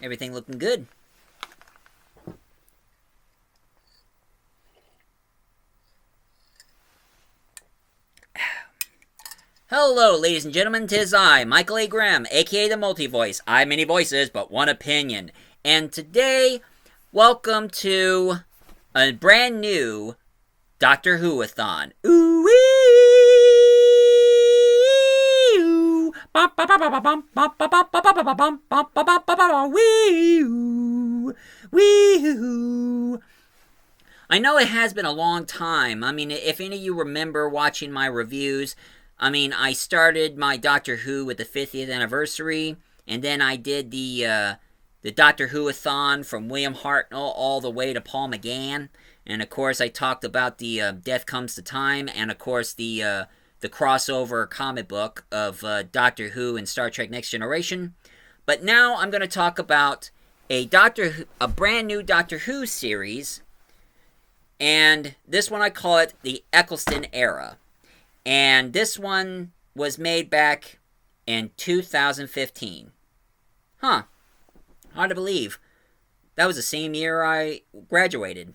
Everything looking good. Hello, ladies and gentlemen, 'tis I, Michael A. Graham, aka the Multi-Voice. I have many voices, but one opinion. And today, welcome to a brand new Doctor Who-Athon. Ooh-wee! I know it has been a long time. I mean, if any of you remember watching my reviews, I started my Doctor Who with the 50th anniversary, and then I did the Doctor Who-Athon from William Hartnell all the way to Paul McGann, and of course I talked about the Death Comes to Time, and of course the crossover comic book of Doctor Who and Star Trek Next Generation. But now I'm going to talk about a brand new Doctor Who series, and this one I call it the Eccleston Era. And this one was made back in 2015. Huh. Hard to believe. That was the same year I graduated.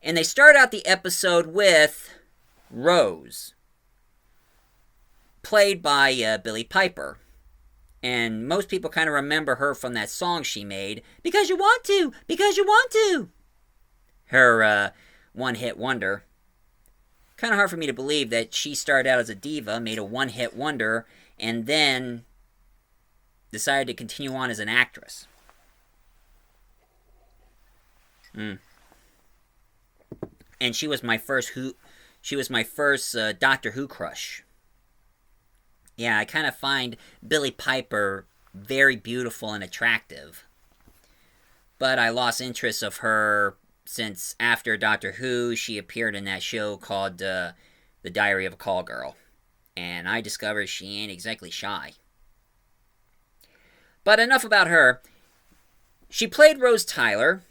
And they start out the episode with Rose, played by Billie Piper. And most people kind of remember her from that song she made, Because You Want To, Because You Want To. Her one-hit wonder. Kind of hard for me to believe that she started out as a diva, made a one-hit wonder, and then decided to continue on as an actress. And she was my first Doctor Who crush. Yeah, I kind of find Billie Piper very beautiful and attractive. But I lost interest of her since after Doctor Who, she appeared in that show called The Diary of a Call Girl. And I discovered she ain't exactly shy. But enough about her. She played Rose Tyler,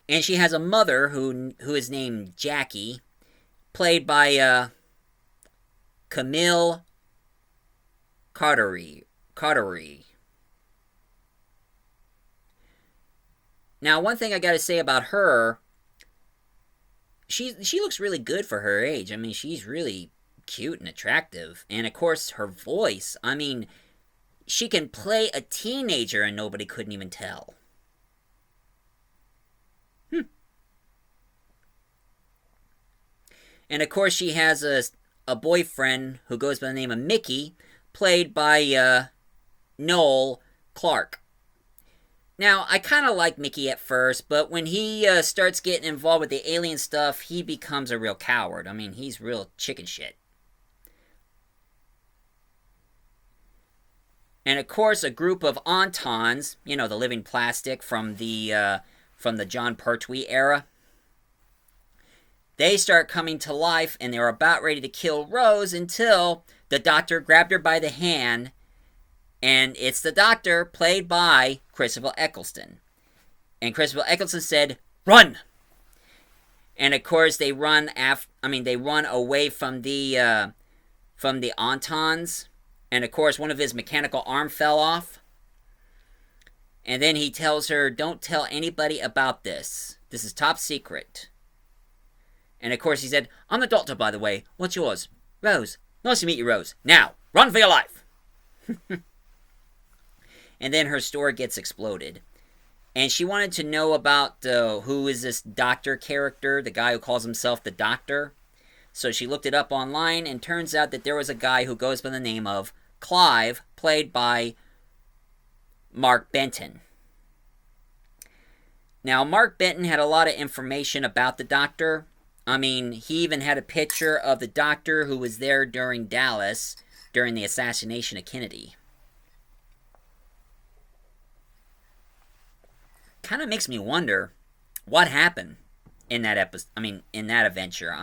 and she has a mother who is named Jackie, played by Camille Cartery. Now, one thing I gotta say about her, she looks really good for her age. I mean, she's really cute and attractive. And, of course, her voice, she can play a teenager and nobody couldn't even tell. And, of course, she has a boyfriend who goes by the name of Mickey, played by Noel Clarke. Now, I kind of like Mickey at first, but when he starts getting involved with the alien stuff, he becomes a real coward. I mean, he's real chicken shit. And of course, a group of Autons, the living plastic from the Jon Pertwee era, they start coming to life, and they're about ready to kill Rose until the Doctor grabbed her by the hand. And it's the Doctor, played by Christopher Eccleston. And Christopher Eccleston said, "Run!" And of course, they run away from the Autons. And of course, one of his mechanical arm fell off. And then he tells her, "Don't tell anybody about this. This is top secret." And of course, he said, "I'm the Doctor, by the way. What's yours?" "Rose. Nice to meet you, Rose. Now, run for your life." And then her store gets exploded. And she wanted to know about who is this Doctor character, the guy who calls himself the Doctor. So she looked it up online, and turns out that there was a guy who goes by the name of Clive, played by Mark Benton. Now, Mark Benton had a lot of information about the Doctor. He even had a picture of the Doctor who was there during Dallas, during the assassination of Kennedy. Kind of makes me wonder what happened in that in that adventure.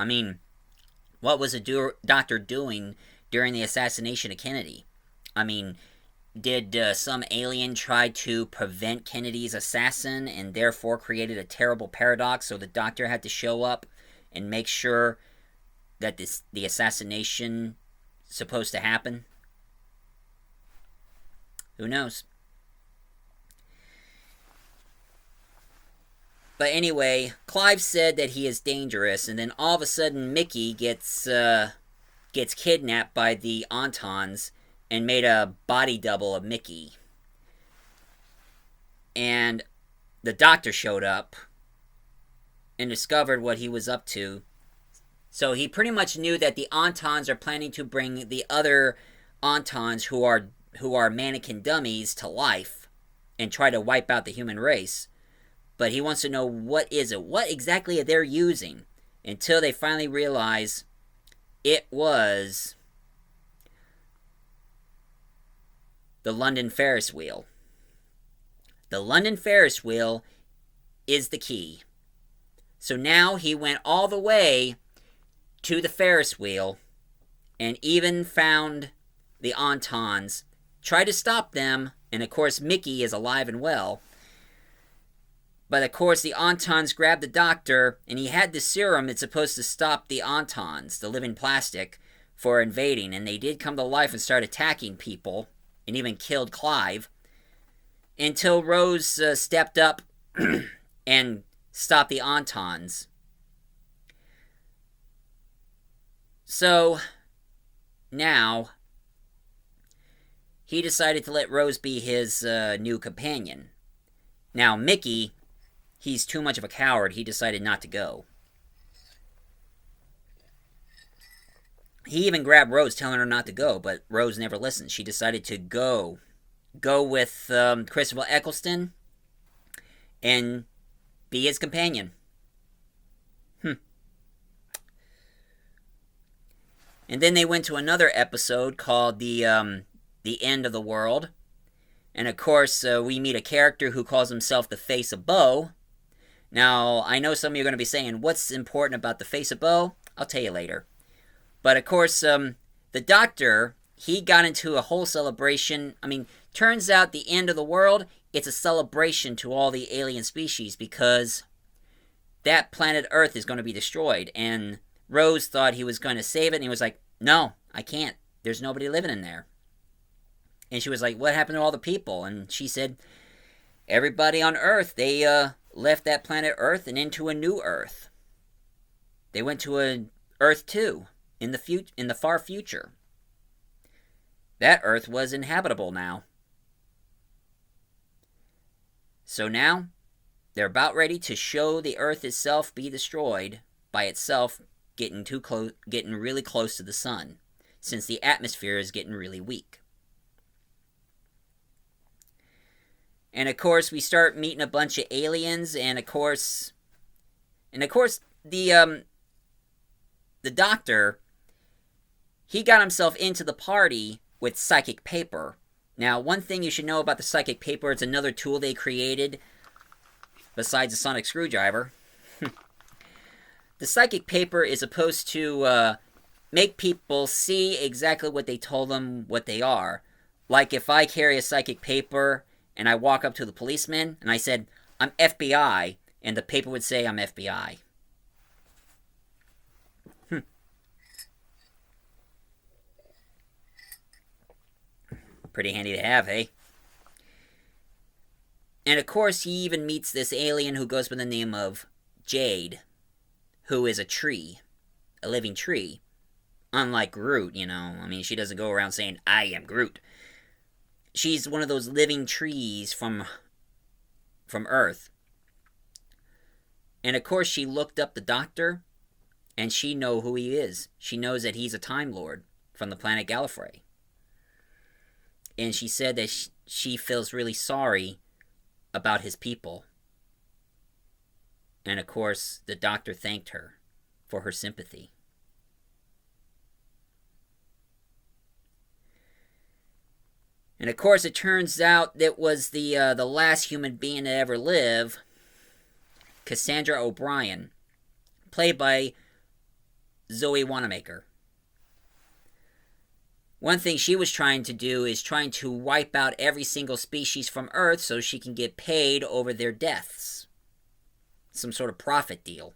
What was the Doctor doing during the assassination of Kennedy? Did some alien try to prevent Kennedy's assassin and therefore created a terrible paradox, so the Doctor had to show up and make sure that the assassination supposed to happen? Who knows? But anyway, Clive said that he is dangerous, and then all of a sudden Mickey gets kidnapped by the Autons and made a body double of Mickey. And the Doctor showed up and discovered what he was up to. So he pretty much knew that the Autons are planning to bring the other Autons who are mannequin dummies to life and try to wipe out the human race. But he wants to know what exactly they're using, until they finally realize it was the London Ferris wheel. The London Ferris wheel is the key. So now he went all the way to the Ferris wheel and even found the Autons, tried to stop them, and of course Mickey is alive and well. But of course the Autons grabbed the Doctor, and he had the serum that's supposed to stop the Autons, the living plastic, for invading, and they did come to life and start attacking people, and even killed Clive, until Rose stepped up and stopped the Autons. So, now, he decided to let Rose be his new companion. Now, Mickey, he's too much of a coward. He decided not to go. He even grabbed Rose, telling her not to go, but Rose never listened. She decided to go with Christopher Eccleston and be his companion. And then they went to another episode called the End of the World. And of course, we meet a character who calls himself the Face of Bo. Now, I know some of you are going to be saying, what's important about the Face of Bo? I'll tell you later. But of course, the Doctor, he got into a whole celebration. I mean, turns out the end of the world, it's a celebration to all the alien species, because that planet Earth is going to be destroyed. And Rose thought he was going to save it, and he was like, no, I can't. There's nobody living in there. And she was like, what happened to all the people? And she said, everybody on Earth, they left that planet Earth and into a new Earth. They went to a Earth 2 in the far future. That Earth was inhabitable now. So now, they're about ready to show the Earth itself be destroyed by itself getting really close to the sun, since the atmosphere is getting really weak. And of course, we start meeting a bunch of aliens, and of course, the Doctor, he got himself into the party with psychic paper. Now, one thing you should know about the psychic paper, it's another tool they created besides the sonic screwdriver. The psychic paper is supposed to make people see exactly what they told them what they are. Like if I carry a psychic paper and I walk up to the policeman and I said, I'm FBI, and the paper would say I'm FBI. Pretty handy to have, hey? And of course, he even meets this alien who goes by the name of Jade, who is a tree, a living tree. Unlike Groot, you know. I mean, she doesn't go around saying, I am Groot. She's one of those living trees from Earth. And of course, she looked up the Doctor, and she knows who he is. She knows that he's a Time Lord from the planet Gallifrey. And she said that she feels really sorry about his people. And of course, the Doctor thanked her for her sympathy. And of course, it turns out that was the last human being to ever live, Cassandra O'Brien, played by Zoe Wanamaker. One thing she was trying to do is trying to wipe out every single species from Earth so she can get paid over their deaths. Some sort of profit deal.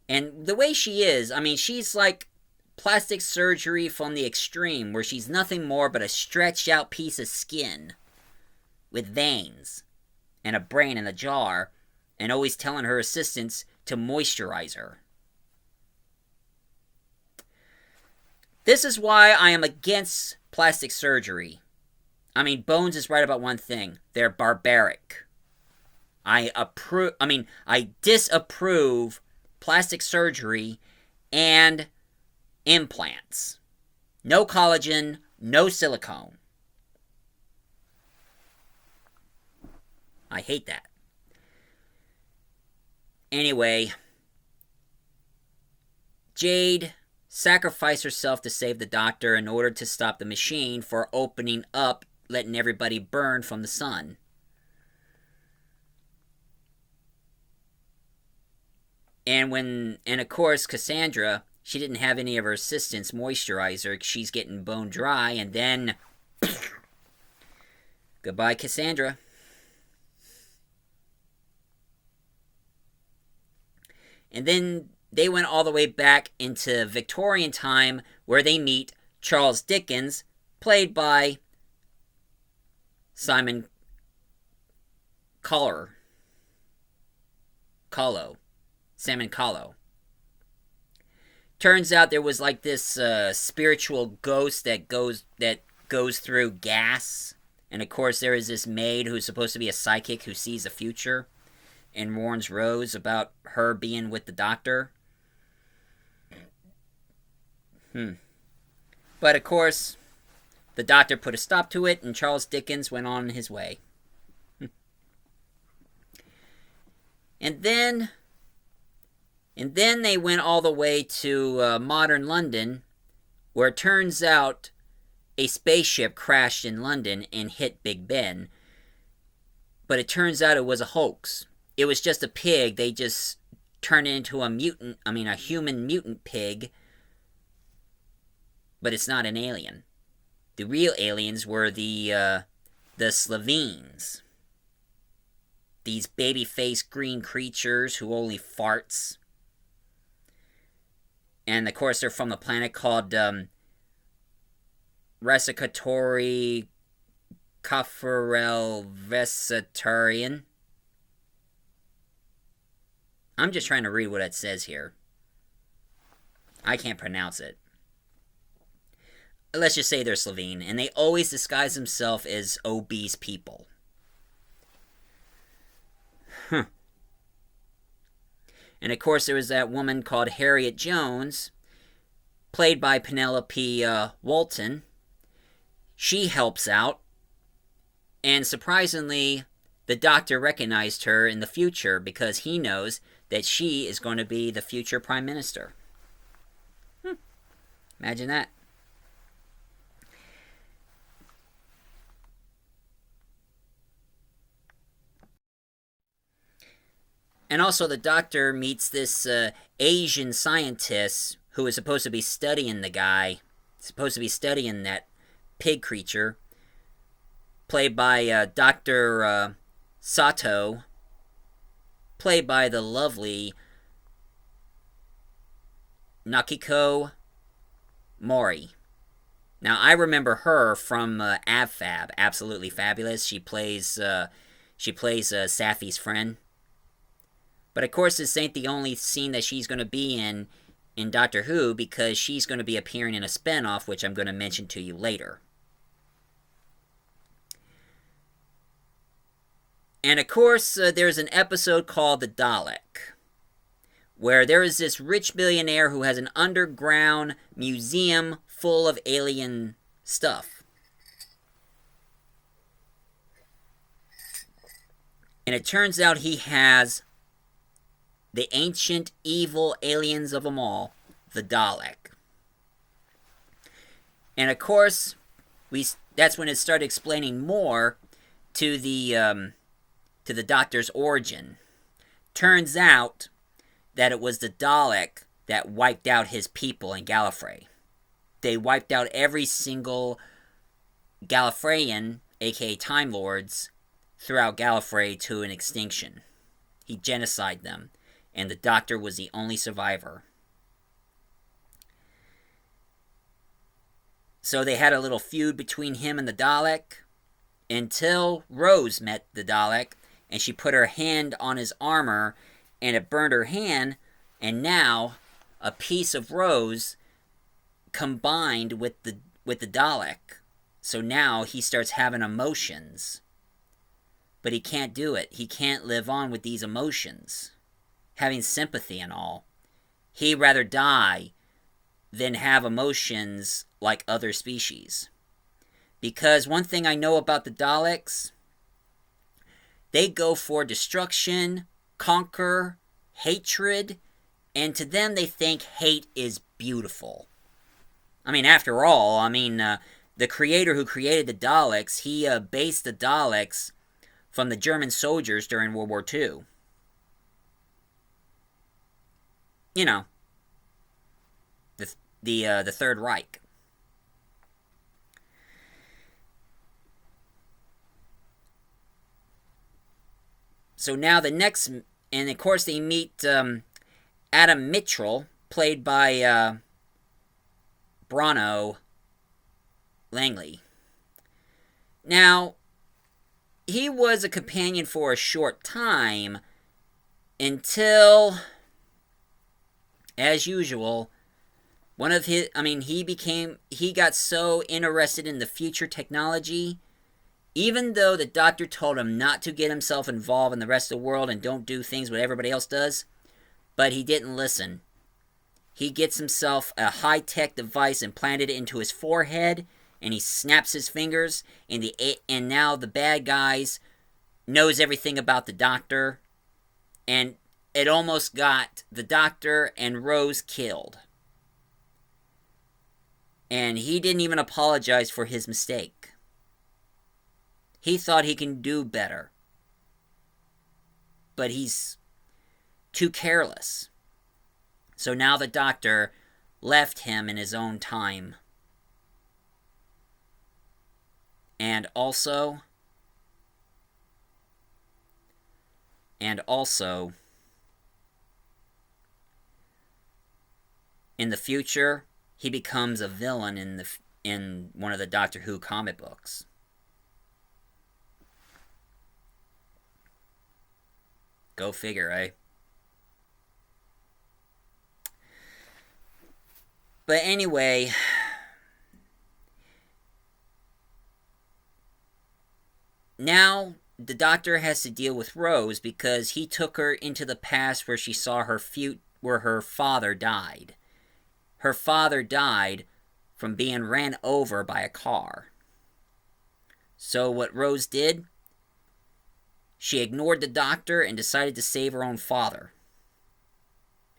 And the way she is, I mean, she's like plastic surgery from the extreme, where she's nothing more but a stretched out piece of skin with veins and a brain in a jar. and always telling her assistants to moisturize her. This is why I am against plastic surgery. I mean, Bones is right about one thing. They're barbaric. I disapprove plastic surgery and implants. No collagen, no silicone. I hate that. Anyway, Jade sacrificed herself to save the Doctor in order to stop the machine from opening up, letting everybody burn from the sun. And of course, Cassandra, she didn't have any of her assistants moisturize her. She's getting bone dry, and then goodbye, Cassandra. And then they went all the way back into Victorian time, where they meet Charles Dickens, played by Simon Callow. Simon Callow. Turns out there was like this spiritual ghost that goes through gas, and of course there is this maid who's supposed to be a psychic who sees the future, and warns Rose about her being with the Doctor. But of course, the Doctor put a stop to it, and Charles Dickens went on his way. And then they went all the way to modern London, where it turns out a spaceship crashed in London and hit Big Ben. But it turns out it was a hoax. It was just a pig. They just turned it into a human mutant pig. But it's not an alien. The real aliens were the Slovenes. These baby-faced green creatures who only farts. And of course they're from the planet called Resicatori Cafarel Vesitarian. I'm just trying to read what it says here. I can't pronounce it. Let's just say they're Slovene, and they always disguise themselves as obese people. And of course there was that woman called Harriet Jones, played by Penelope Walton. She helps out, and surprisingly, the Doctor recognized her in the future because he knows that she is going to be the future Prime Minister. Imagine that. And also the Doctor meets this Asian scientist who is supposed to be studying the guy, supposed to be studying that pig creature, played by Dr. Sato, played by the lovely Nakiko Mori. Now, I remember her from AbFab, Absolutely Fabulous. She plays Safi's friend. But of course, this ain't the only scene that she's going to be in Doctor Who, because she's going to be appearing in a spinoff, which I'm going to mention to you later. And of course, there's an episode called The Dalek, where there is this rich billionaire who has an underground museum full of alien stuff. And it turns out he has the ancient evil aliens of them all, the Dalek. And of course, that's when it started explaining more to the Doctor's origin. Turns out that it was the Dalek that wiped out his people in Gallifrey. They wiped out every single Gallifreyan, aka Time Lords, throughout Gallifrey to an extinction. He genocided them, and the Doctor was the only survivor. So they had a little feud between him and the Dalek, until Rose met the Dalek, and she put her hand on his armor, and it burned her hand, and now a piece of Rose combined with the Dalek. So now he starts having emotions. But he can't do it. He can't live on with these emotions, having sympathy and all. He'd rather die than have emotions like other species. Because one thing I know about the Daleks, they go for destruction, conquer, hatred, and to them they think hate is beautiful. I mean, after all, the creator who created the Daleks, he based the Daleks from the German soldiers during World War II. You know, the Third Reich. So now the next, and of course they meet Adam Mitchell, played by Bruno Langley. Now, he was a companion for a short time until, as usual, he got so interested in the future technology, even though the Doctor told him not to get himself involved in the rest of the world and don't do things what everybody else does, but he didn't listen. He gets himself a high-tech device implanted into his forehead, and he snaps his fingers, and now the bad guys knows everything about the Doctor, and it almost got the Doctor and Rose killed. And he didn't even apologize for his mistake. He thought he can do better. But he's too careless. So now the Doctor left him in his own time. And also, in the future, he becomes a villain in one of the Doctor Who comic books. Go figure, eh? But anyway, now the Doctor has to deal with Rose because he took her into the past where she saw where her father died. Her father died from being ran over by a car. So what Rose did, she ignored the Doctor and decided to save her own father.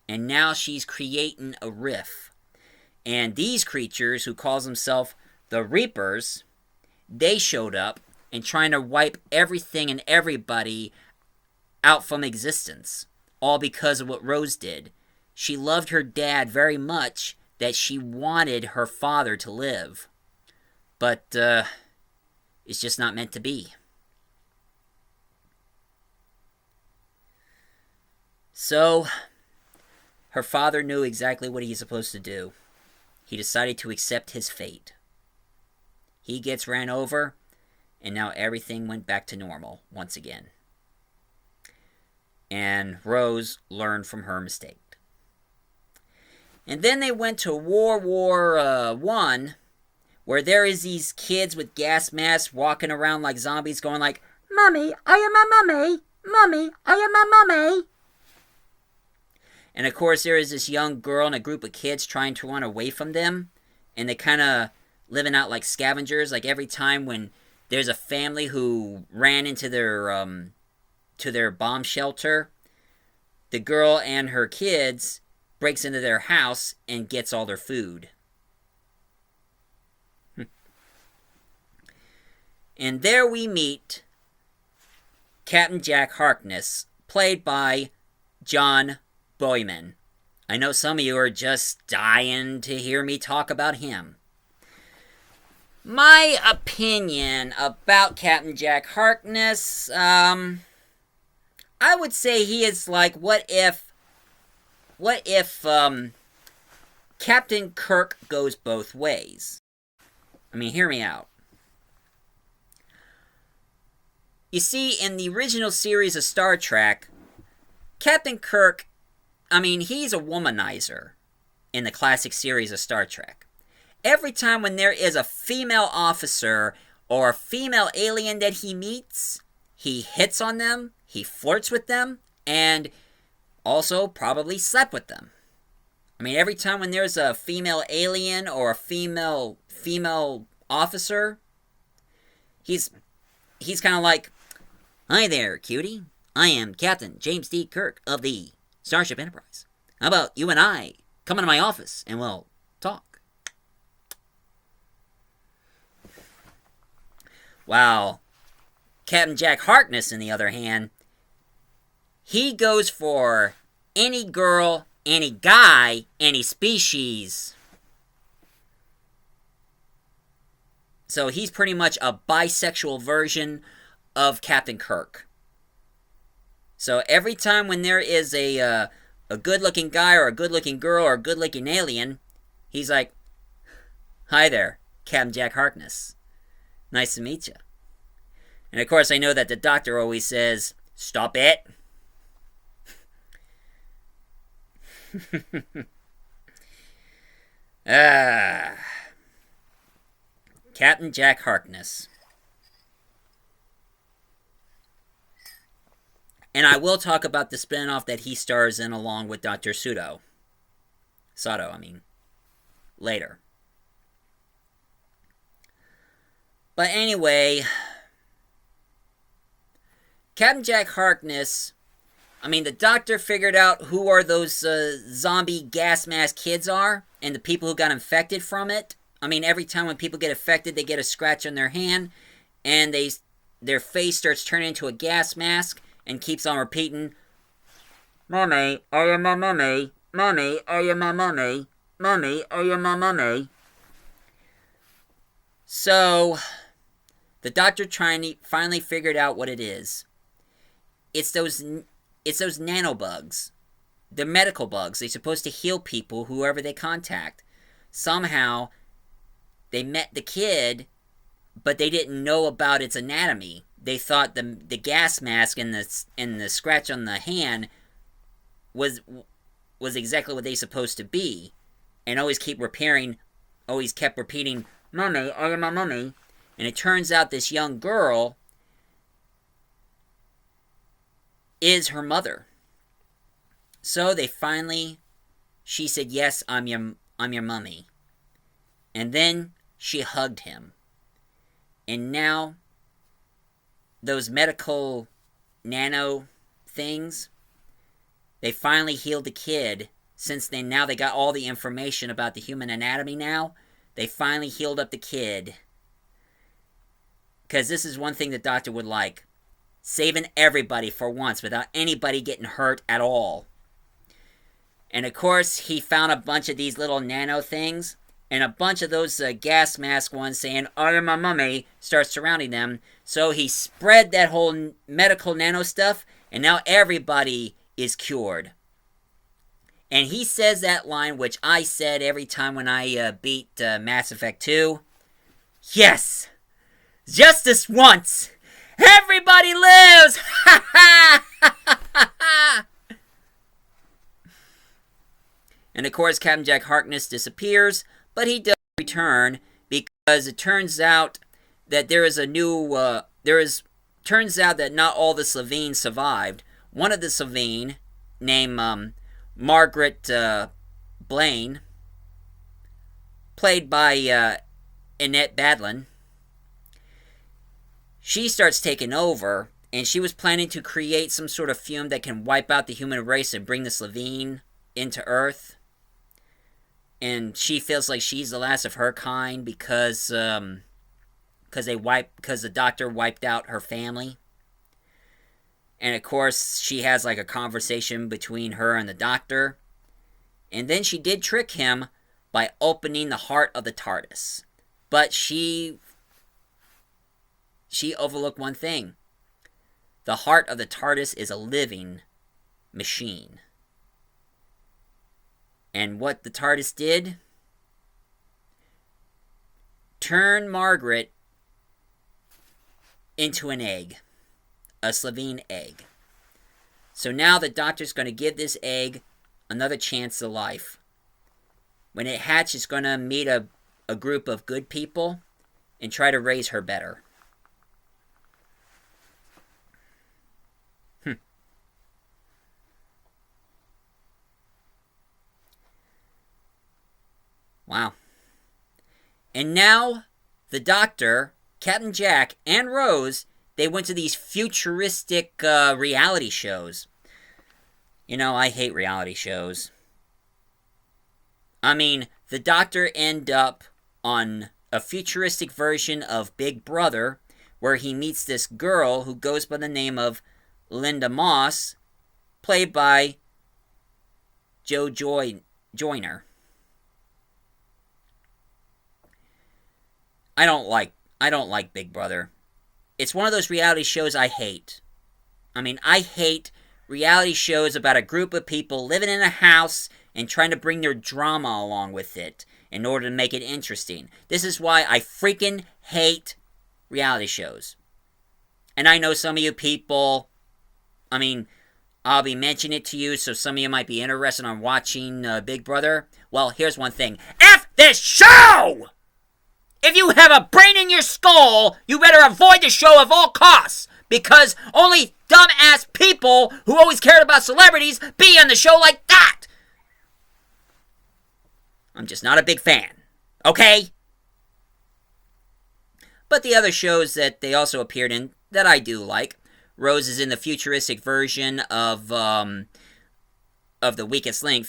And now she's creating a rift. And these creatures, who calls themselves the Reapers, they showed up and trying to wipe everything and everybody out from existence. All because of what Rose did. She loved her dad very much that she wanted her father to live. But it's just not meant to be. So, her father knew exactly what he's supposed to do. He decided to accept his fate. He gets ran over, and now everything went back to normal once again. And Rose learned from her mistake. And then they went to World War I, where there is these kids with gas masks walking around like zombies going like, "Mummy, I am a mummy! Mummy, I am a mummy!" And of course there is this young girl and a group of kids trying to run away from them. And they kind of living out like scavengers. Like every time when there's a family who ran into their bomb shelter, the girl and her kids breaks into their house and gets all their food. And there we meet Captain Jack Harkness, played by John Boyman. I know some of you are just dying to hear me talk about him. My opinion about Captain Jack Harkness, I would say he is like, what if Captain Kirk goes both ways? I mean, hear me out. You see, in the original series of Star Trek, Captain Kirk, I mean, he's a womanizer in the classic series of Star Trek. Every time when there is a female officer or a female alien that he meets, he hits on them, he flirts with them, and also probably slept with them. I mean, every time when there's a female alien or a female officer, he's kind of like, "Hi there, cutie. I am Captain James D. Kirk of the Starship Enterprise. How about you and I come into my office and we'll talk?" Wow. Captain Jack Harkness, on the other hand, he goes for any girl, any guy, any species. So he's pretty much a bisexual version of Captain Kirk. So every time when there is a good-looking guy or a good-looking girl or a good-looking alien, he's like, "Hi there, Captain Jack Harkness. Nice to meet you." And of course, I know that the Doctor always says, "Stop it." Captain Jack Harkness. And I will talk about the spin-off that he stars in along with Dr. Sato, later. But anyway, Captain Jack Harkness, I mean, the Doctor figured out who are those zombie gas mask kids are, and the people who got infected from it. I mean, every time when people get affected, they get a scratch on their hand, and their face starts turning into a gas mask, and keeps on repeating, "Mommy, are you my mummy? Mommy, are you my mummy? Mommy, are you my mummy?" So, the Doctor finally figured out what it is. It's those nanobugs. They're medical bugs. They're supposed to heal people, whoever they contact. Somehow, they met the kid, but they didn't know about its anatomy. They thought the gas mask and the scratch on the hand was exactly what they're supposed to be, and always kept repeating, "Mommy, are you my mummy?" And it turns out this young girl is her mother. So she said, "Yes, I'm your mummy." And then she hugged him. And now, those medical nano things, they finally healed the kid. Since now they got all the information about the human anatomy now, they finally healed up the kid. Because this is one thing the Doctor would like. Saving everybody for once without anybody getting hurt at all. And of course, he found a bunch of these little nano things, and a bunch of those gas mask ones saying, "I'm my mummy," start surrounding them. So he spread that whole medical nano stuff, and now everybody is cured. And he says that line, which I said every time when I beat Mass Effect 2. "Yes! Just this once! Everybody lives! Ha ha! Ha ha ha!" And of course, Captain Jack Harkness disappears, but he does return because it turns out that there is a new, turns out that not all the Slovene survived. One of the Slovene, named Margaret Blaine, played by Annette Badlin, she starts taking over, and she was planning to create some sort of fume that can wipe out the human race and bring the Slovene into Earth. And she feels like she's the last of her kind because the Doctor wiped out her family. And of course, she has like a conversation between her and the Doctor. And then she did trick him by opening the heart of the TARDIS. But she overlooked one thing. The heart of the TARDIS is a living machine. And what the TARDIS did? Turn Margaret into an egg. a Slovene egg. So now the doctor's going to give this egg another chance of life. When it hatches, it's going to meet a group of good people and try to raise her better. Wow. And now, the Doctor, Captain Jack, and Rose, they went to these futuristic reality shows. You know, I hate reality shows. I mean, the Doctor ended up on a futuristic version of Big Brother, where he meets this girl who goes by the name of Linda Moss, played by Joe Joyner. I don't like Big Brother. It's one of those reality shows I hate. I mean, I hate reality shows about a group of people living in a house and trying to bring their drama along with it in order to make it interesting. This is why I freaking hate reality shows. And I know some of you people, I mean, I'll be mentioning it to you, so some of you might be interested in watching Big Brother. Well, here's one thing. F this show! If you have a brain in your skull, you better avoid the show at all costs. Because only dumbass people who always cared about celebrities be on the show like that. I'm just not a big fan. Okay? But the other shows that they also appeared in that I do like. Rose is in the futuristic version of The Weakest Link.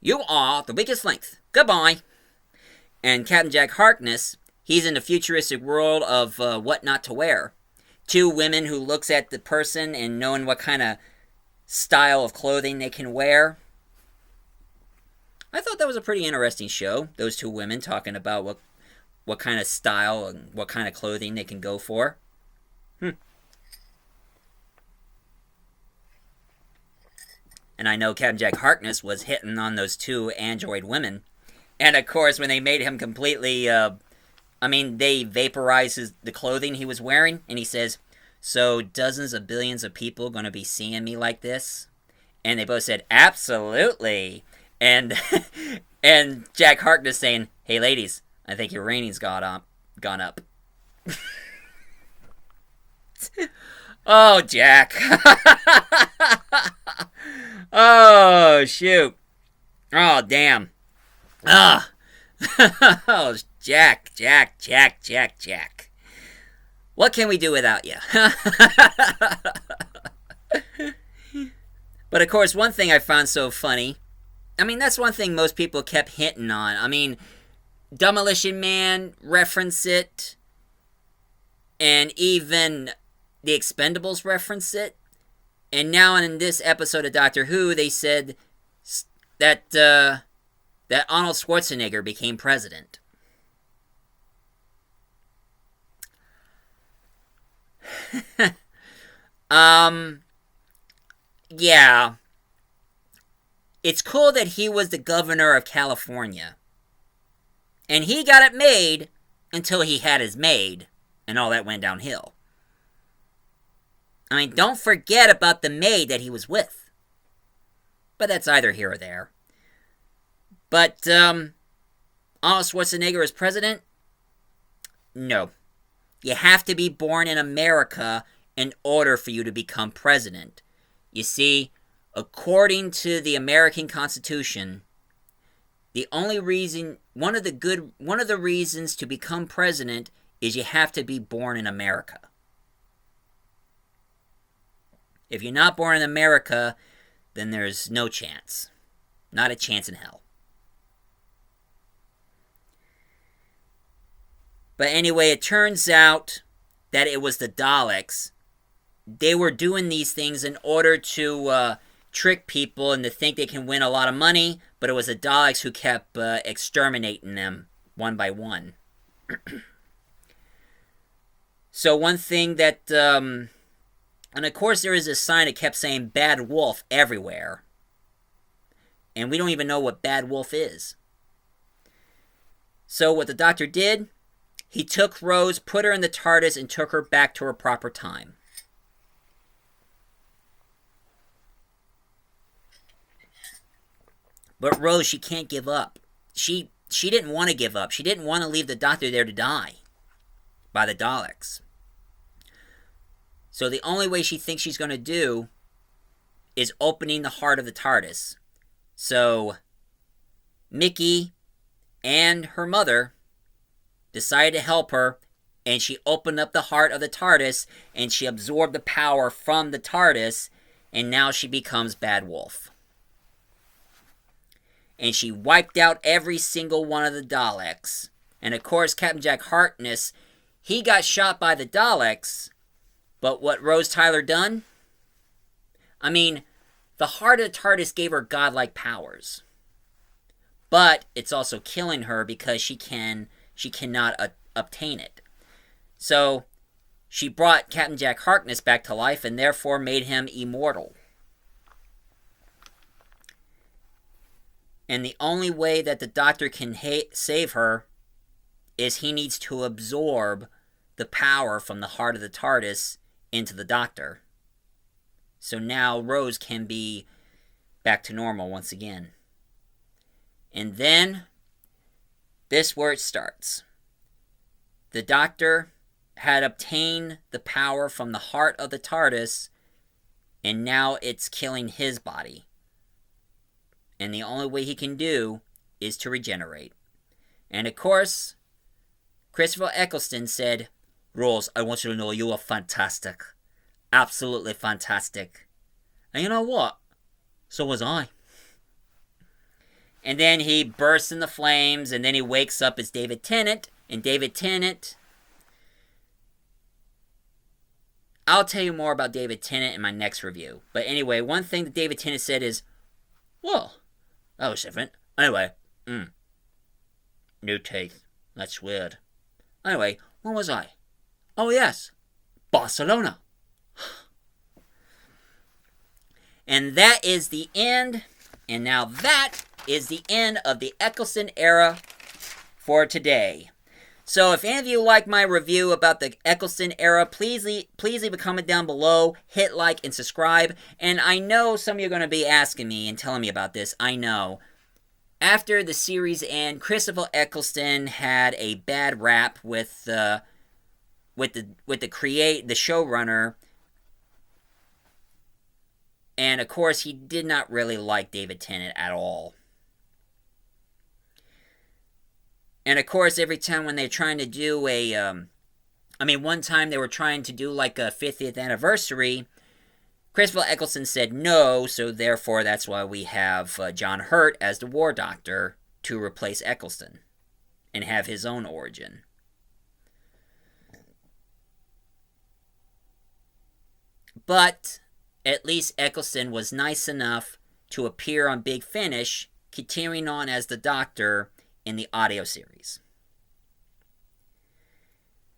You are the weakest link. Goodbye. And Captain Jack Harkness, he's in the futuristic world of What Not to Wear. Two women who looks at the person and knowing what kind of style of clothing they can wear. I thought that was a pretty interesting show. Those two women talking about what kind of style and what kind of clothing they can go for. And I know Captain Jack Harkness was hitting on those two android women. And of course, when they made him completely, they vaporized the clothing he was wearing, and he says, "So dozens of billions of people going to be seeing me like this?" And they both said, "Absolutely." And and Jack Harkness saying, "Hey ladies, I think your ratings gone up." Oh, Jack. Oh, shoot. Oh, damn. Ah. Oh, Jack. What can we do without you? But of course, one thing I found so funny, I mean, that's one thing most people kept hinting on. I mean, Demolition Man referenced it, and even The Expendables referenced it. And now in this episode of Doctor Who, they said that Arnold Schwarzenegger became president. Yeah. It's cool that he was the governor of California. And he got it made until he had his maid, and all that went downhill. I mean, don't forget about the maid that he was with. But that's either here or there. But, Arnold Schwarzenegger as president? No. You have to be born in America in order for you to become president. You see, according to the American Constitution, one of the reasons to become president is you have to be born in America. If you're not born in America, then there's no chance. Not a chance in hell. But anyway, it turns out that it was the Daleks. They were doing these things in order to trick people and to think they can win a lot of money, but it was the Daleks who kept exterminating them one by one. So one thing that... and of course there is a sign that kept saying Bad Wolf everywhere. And we don't even know what Bad Wolf is. So what the Doctor did, he took Rose, put her in the TARDIS, and took her back to her proper time. But Rose, she can't give up. She didn't want to give up. She didn't want to leave the Doctor there to die by the Daleks. So the only way she thinks she's going to do is opening the heart of the TARDIS. So Mickey and her mother decided to help her, and she opened up the heart of the TARDIS, and she absorbed the power from the TARDIS, and now she becomes Bad Wolf. And she wiped out every single one of the Daleks. And of course, Captain Jack Harkness, he got shot by the Daleks, but what Rose Tyler done? I mean, the heart of the TARDIS gave her godlike powers. But it's also killing her because she cannot obtain it. So she brought Captain Jack Harkness back to life and therefore made him immortal. And the only way that the Doctor can save her is he needs to absorb the power from the heart of the TARDIS into the Doctor. So now Rose can be back to normal once again. And then, this is where it starts. The Doctor had obtained the power from the heart of the TARDIS, and now it's killing his body. And the only way he can do is to regenerate. And of course, Christopher Eccleston said, Rose, I want you to know you are fantastic. Absolutely fantastic. And you know what? So was I. And then he bursts into flames, and then he wakes up as David Tennant. And David Tennant... I'll tell you more about David Tennant in my next review. But anyway, one thing that David Tennant said is, well, that was different. Anyway, new teeth. That's weird. Anyway, where was I? Oh yes, Barcelona. And that is the end. And now that is the end of the Eccleston era for today. So if any of you like my review about the Eccleston era, please leave a comment down below, hit like and subscribe. And I know some of you are going to be asking me and telling me about this. I know. After the series end, Christopher Eccleston had a bad rap with the showrunner. And of course, he did not really like David Tennant at all. And of course, every time when they're trying to do one time they were trying to do like a 50th anniversary, Christopher Eccleston said no, so therefore that's why we have John Hurt as the War Doctor to replace Eccleston and have his own origin. But at least Eccleston was nice enough to appear on Big Finish, continuing on as the Doctor in the audio series.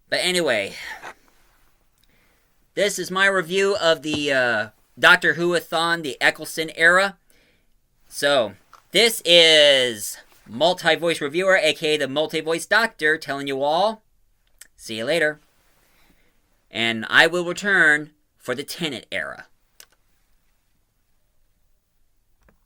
But anyway, this is my review of the Doctor Who-Athon, the Eccleston era. So, this is Multi-Voice Reviewer, aka the Multi-Voice Doctor, telling you all, see you later. And I will return for the Tennant era.